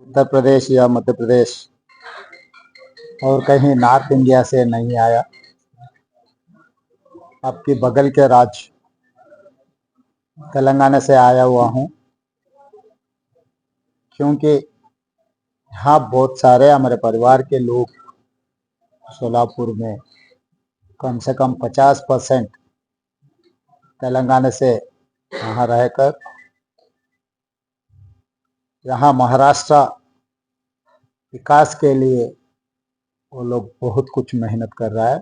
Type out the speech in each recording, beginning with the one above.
उत्तर प्रदेश या मध्य प्रदेश और कहीं नॉर्थ इंडिया से नहीं आया। आपकी बगल के राज्य तेलंगाना से आया हुआ हूँ, क्योंकि यहाँ बहुत सारे हमारे परिवार के लोग सोलापुर में कम से कम 50% तेलंगाना से यहाँ रहकर यहाँ महाराष्ट्र विकास के लिए वो लोग बहुत कुछ मेहनत कर रहा है।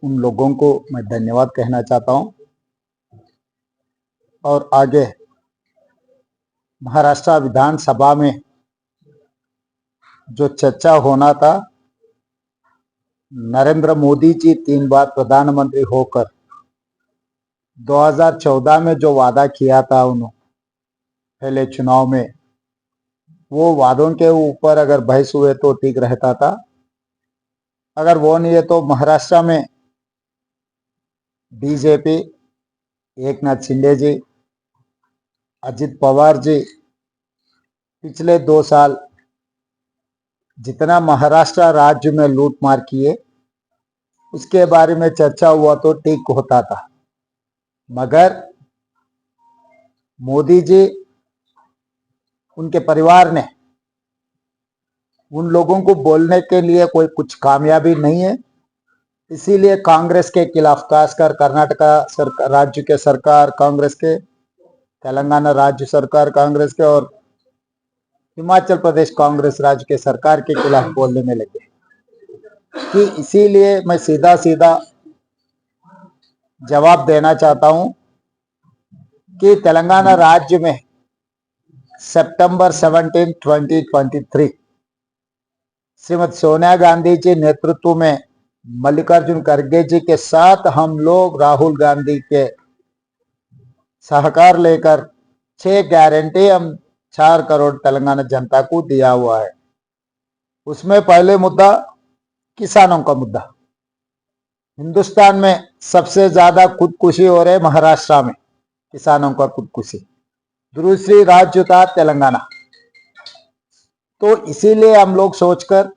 उन लोगों को मैं धन्यवाद कहना चाहता हूँ। और आगे महाराष्ट्र विधानसभा में जो चर्चा होना था, नरेंद्र मोदी जी 3 बार प्रधानमंत्री होकर 2014 में जो वादा किया था उन्होंने पहले चुनाव में, वो वादों के ऊपर अगर बहस हुए तो ठीक रहता था। अगर वो नहीं है तो महाराष्ट्र में बीजेपी, एकनाथ शिंदे जी, अजित पवार जी पिछले 2 साल जितना महाराष्ट्र राज्य में लूट मार किए उसके बारे में चर्चा हुआ तो ठीक होता था। मगर मोदी जी, उनके परिवार ने उन लोगों को बोलने के लिए कोई कुछ कामयाबी नहीं है। इसीलिए कांग्रेस के खिलाफ, खासकर कर्नाटका राज्य के सरकार कांग्रेस के, तेलंगाना राज्य सरकार कांग्रेस के और हिमाचल प्रदेश कांग्रेस राज्य के सरकार के खिलाफ बोलने में लगे। कि इसीलिए मैं सीधा सीधा जवाब देना चाहता हूं कि तेलंगाना राज्य में सितंबर 17, 2023 श्रीमती सोनिया गांधी जी नेतृत्व में मल्लिकार्जुन खड़गे जी के साथ हम लोग राहुल गांधी के सहकार लेकर 6 गारंटी हम 4 करोड़ तेलंगाना जनता को दिया हुआ है। उसमें पहले मुद्दा किसानों का मुद्दा। हिंदुस्तान में सबसे ज्यादा खुदकुशी हो रहे महाराष्ट्र में, किसानों का खुदकुशी। दूसरी राज्य था तेलंगाना। तो इसीलिए हम लोग सोचकर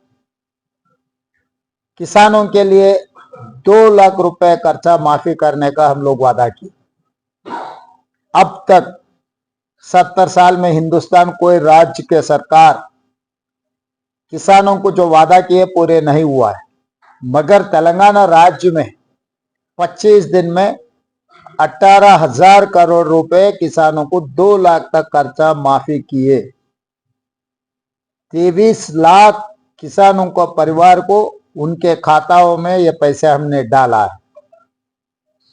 किसानों के लिए 2 लाख रुपए खर्चा माफी करने का हम लोग वादा किया। अब तक 70 साल में हिंदुस्तान कोई राज्य के सरकार किसानों को जो वादा किए पूरे नहीं हुआ है। मगर तेलंगाना राज्य में 25 दिन में 18,000 करोड़ रुपए किसानों को 2 लाख तक खर्चा माफी किए। 23 लाख किसानों को, परिवार को उनके खाताओं में ये पैसे हमने डाला है।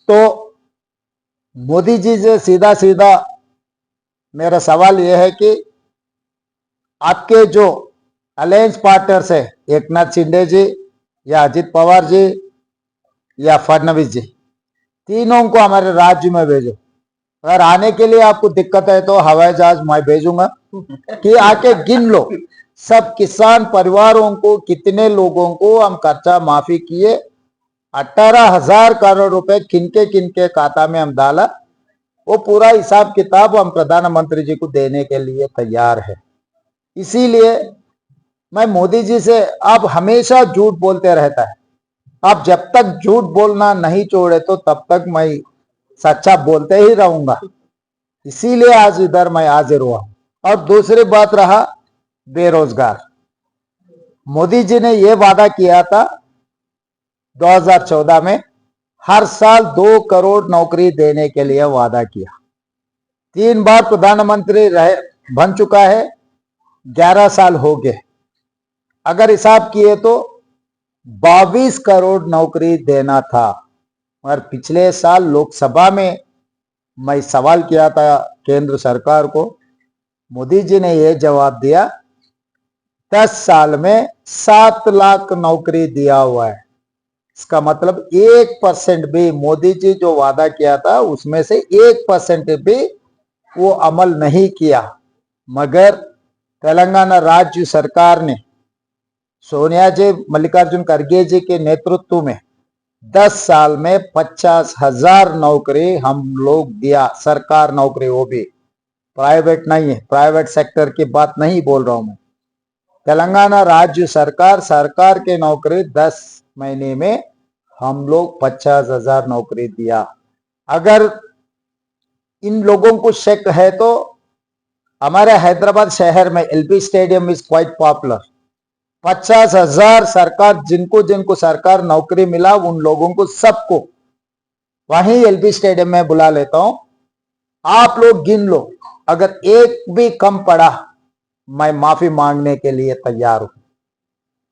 तो मोदी जी से सीधा सीधा मेरा सवाल यह है कि आपके जो अलायंस पार्टनर्स है, एकनाथ शिंदे जी या अजित पवार जी या फडणवीस जी, तीनों को हमारे राज्य में भेजो। अगर आने के लिए आपको दिक्कत है तो हवाई जहाज मैं भेजूंगा कि आके गिन लो सब किसान परिवारों को, कितने लोगों को हम खर्चा माफी किए। 18,000 करोड़ रुपए किनके खाता में हम डाला, वो पूरा हिसाब किताब हम प्रधानमंत्री जी को देने के लिए तैयार है। इसीलिए मैं मोदी जी से, आप हमेशा झूठ बोलते रहता है, आप जब तक झूठ बोलना नहीं छोड़े तो तब तक मैं सच्चा बोलते ही रहूंगा। इसीलिए आज इधर मैं हाजिर हुआ। और दूसरी बात रहा बेरोजगार। मोदी जी ने यह वादा किया था 2014 में, हर साल 2 करोड़ नौकरी देने के लिए वादा किया। 3 बार प्रधानमंत्री रहे, बन चुका है, 11 साल हो गए। अगर हिसाब किए तो 22 करोड़ नौकरी देना था। और पिछले साल लोकसभा में मैं सवाल किया था केंद्र सरकार को, मोदी जी ने यह जवाब दिया 10 साल में 7 लाख नौकरी दिया हुआ है। इसका मतलब 1% भी मोदी जी जो वादा किया था उसमें से 1% भी वो अमल नहीं किया। मगर तेलंगाना राज्य सरकार ने सोनिया जी, मल्लिकार्जुन खड़गे जी के नेतृत्व में 10 साल में 50,000 नौकरी हम लोग दिया, सरकार नौकरी वो भी। प्राइवेट नहीं है, प्राइवेट सेक्टर की बात नहीं बोल रहा हूं मैं। तेलंगाना राज्य सरकार के नौकरी 10 महीने में हम लोग 50,000 नौकरी दिया। अगर इन लोगों को शक है तो हमारे हैदराबाद शहर में LB stadium is quite popular. 50,000 सरकार, जिनको जिनको सरकार नौकरी मिला उन लोगों को सबको वहीं एलबी स्टेडियम में बुला लेता हूं। आप लोग गिन लो, अगर एक भी कम पड़ा मैं माफी मांगने के लिए तैयार हूं।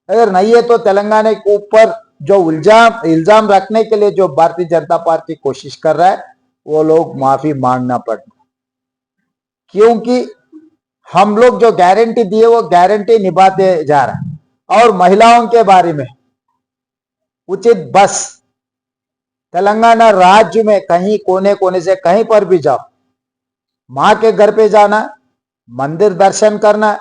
अगर नहीं है तो तेलंगाना के ऊपर जो इल्जाम रखने के लिए जो भारतीय जनता पार्टी कोशिश कर रहा है वो लोग माफी मांगना पड़ता, क्योंकि हम लोग जो गारंटी दिए वो गारंटी निभाते जा रहा है। और महिलाओं के बारे में उचित बस, तेलंगाना राज्य में कहीं कोने कोने से कहीं पर भी जाओ, मां के घर पे जाना, मंदिर दर्शन करना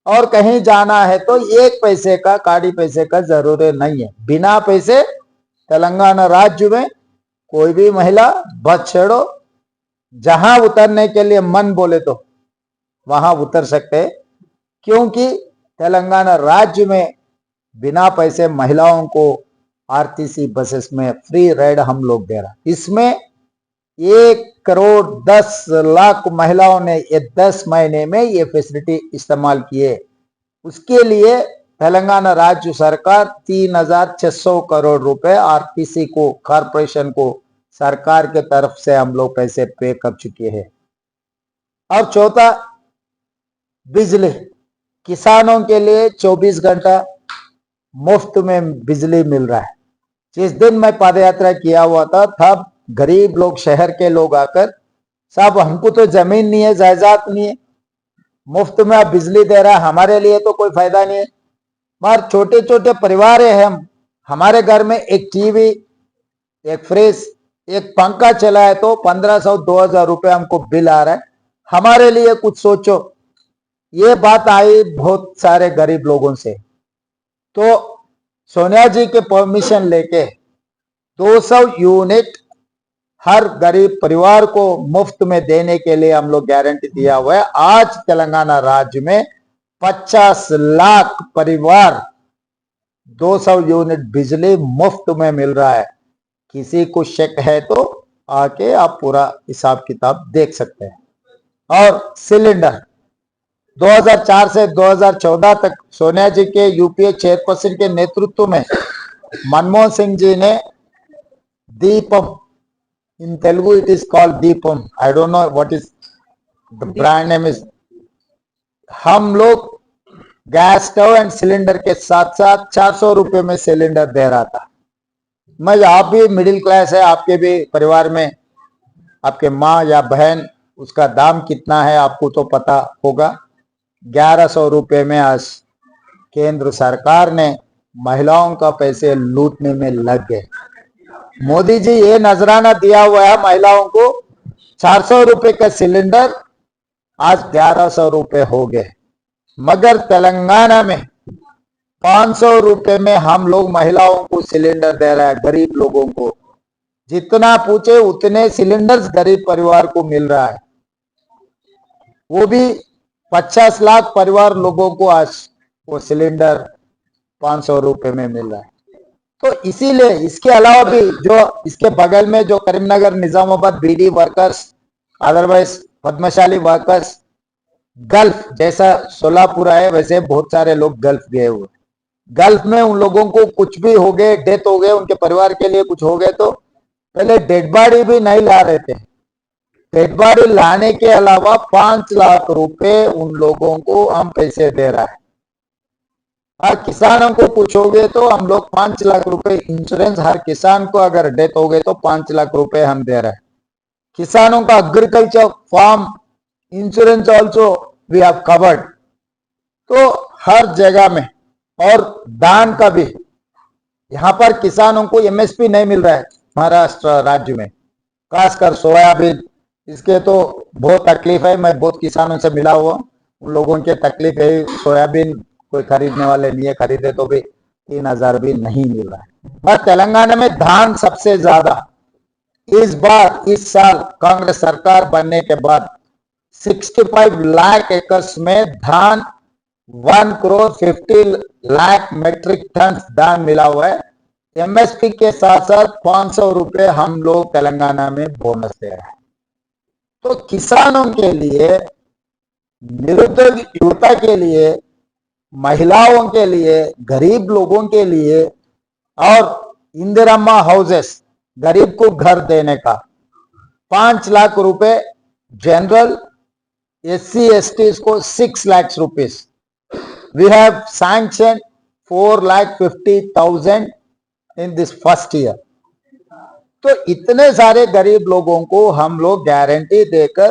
और कहीं जाना है तो 1 पैसे का, काड़ी पैसे का जरूरत नहीं है। बिना पैसे तेलंगाना राज्य में कोई भी महिला बस छोड़ो, जहां उतरने के लिए मन बोले तो वहां उतर सकते हैं, क्योंकि तेलंगाना राज्य में बिना पैसे महिलाओं को आरटीसी बसेस में फ्री राइड हम लोग दे रहा। इसमें 1,10,00,000 महिलाओं ने ये 10 महीने में ये फैसिलिटी इस्तेमाल किए। उसके लिए तेलंगाना राज्य सरकार 3,600 करोड़ रुपए आरटीसी को, कॉरपोरेशन को, सरकार के तरफ से हम लोग पैसे पे कर चुके हैं। अब चौथा, बिजली, किसानों के लिए 24 घंटा मुफ्त में बिजली मिल रहा है। जिस दिन मैं पदयात्रा किया हुआ था तब गरीब लोग, शहर के लोग आकर, साहब हमको तो जमीन नहीं है, जायदाद नहीं है, मुफ्त में आप बिजली दे रहा है, हमारे लिए तो कोई फायदा नहीं है। मगर छोटे छोटे परिवार है हम, हमारे घर में एक टीवी, एक फ्रिज, एक पंखा चला है तो 1,500-2,000 रुपए हमको बिल आ रहा है। हमारे लिए कुछ सोचो। ये बात आई बहुत सारे गरीब लोगों से, तो सोनिया जी के परमिशन लेके 200 यूनिट हर गरीब परिवार को मुफ्त में देने के लिए हम लोग गारंटी दिया हुआ है। आज तेलंगाना राज्य में 50 लाख परिवार 200 यूनिट बिजली मुफ्त में मिल रहा है। किसी को शक है तो आके आप पूरा हिसाब किताब देख सकते हैं। और सिलेंडर 2004 से 2014 तक सोनिया जी के यूपीए चेयरपर्सन के नेतृत्व में मनमोहन सिंह जी ने Deepam, in Telugu it is called Deepam, I don't know what is the brand name is, हम लोग गैस स्टोव एंड सिलेंडर के साथ साथ 400 रुपए में सिलेंडर दे रहा था। मैं, आप भी मिडिल क्लास है, आपके भी परिवार में आपके माँ या बहन, उसका दाम कितना है आपको तो पता होगा। 1,100 रुपए में आज केंद्र सरकार ने महिलाओं का पैसे लूटने में लग गए। मोदी जी ये नजराना दिया हुआ है महिलाओं को, 400 रुपए का सिलेंडर आज 1,100 रुपए हो गए। मगर तेलंगाना में 500 रुपए में हम लोग महिलाओं को सिलेंडर दे रहा है, गरीब लोगों को। जितना पूछे उतने सिलेंडर्स गरीब परिवार को मिल रहा है, वो भी 50 लाख परिवार लोगों को आज वो सिलेंडर 500 रुपए में मिल रहा है। तो इसीलिए इसके अलावा भी जो इसके बगल में जो Karimnagar, Nizamabad beedi workers, otherwise Padmashali workers, gulf जैसा सोलापुर है, वैसे बहुत सारे लोग गल्फ गए हुए। गल्फ में उन लोगों को कुछ भी हो गए, डेथ हो गए, उनके परिवार के लिए कुछ हो गए तो पहले डेड बॉडी भी नहीं ला रहे थे। डेड बॉडी लाने के अलावा 5 लाख रुपए उन लोगों को हम पैसे दे रहा है। और किसानों को पूछोगे तो हम लोग 5 लाख रुपए इंश्योरेंस, हर किसान को अगर डेथ हो गई तो 5 लाख रुपए हम दे रहे हैं। किसानों का agriculture farm insurance also we have covered. तो हर जगह में, और दान का भी, यहाँ पर किसानों को एमएसपी नहीं मिल रहा है महाराष्ट्र राज्य में, खासकर सोयाबीन, इसके तो बहुत तकलीफ है। मैं बहुत किसानों से मिला हुआ, उन लोगों की तकलीफ है, सोयाबीन कोई खरीदने वाले नहीं है, खरीदे तो भी 3,000 भी नहीं मिल रहा है। और तेलंगाना में धान सबसे ज्यादा इस बार, इस साल कांग्रेस सरकार बनने के बाद 65 लाख एकर्स में धान 1 करोड़ 50 लाख मेट्रिक टन धान मिला हुआ है। एमएसपी के साथ साथ 500 रुपए हम लोग तेलंगाना में बोनस दे रहे हैं। तो किसानों के लिए, निरुद्योग युवता के लिए, महिलाओं के लिए, गरीब लोगों के लिए और इंदिराम्मा हाउसेस, गरीब को घर देने का 5 लाख रुपए, जनरल SC STs को 6 lakh rupees, we have sanction 4,50,000 in this first year. तो इतने सारे गरीब लोगों को हम लोग गारंटी देकर